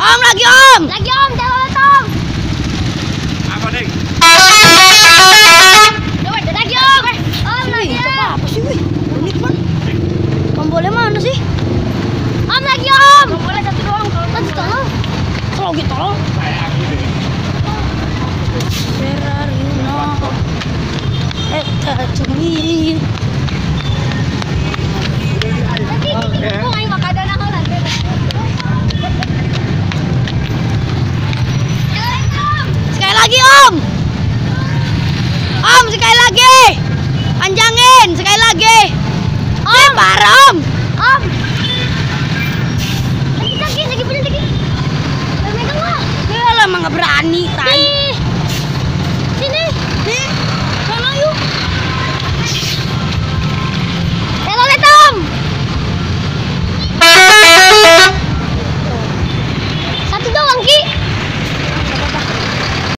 Om lagi om. Lagi om, jangan om. Apa nih? Lagi om. Om lagi om. Apa sih wih? Unik kan? Om boleh mana sih? Om lagi om. Om boleh satu doang kalau satu tolong. Kalau gitu loh. Ferrarino. Cumi. Kung ay makadala ko lang. Sekali lagi om. Om sekali lagi. Panjangin sekali lagi. Om. Parah om. Om. Lagi punya lagi. Megang lah. Ya lah emang nggak berani. Tai.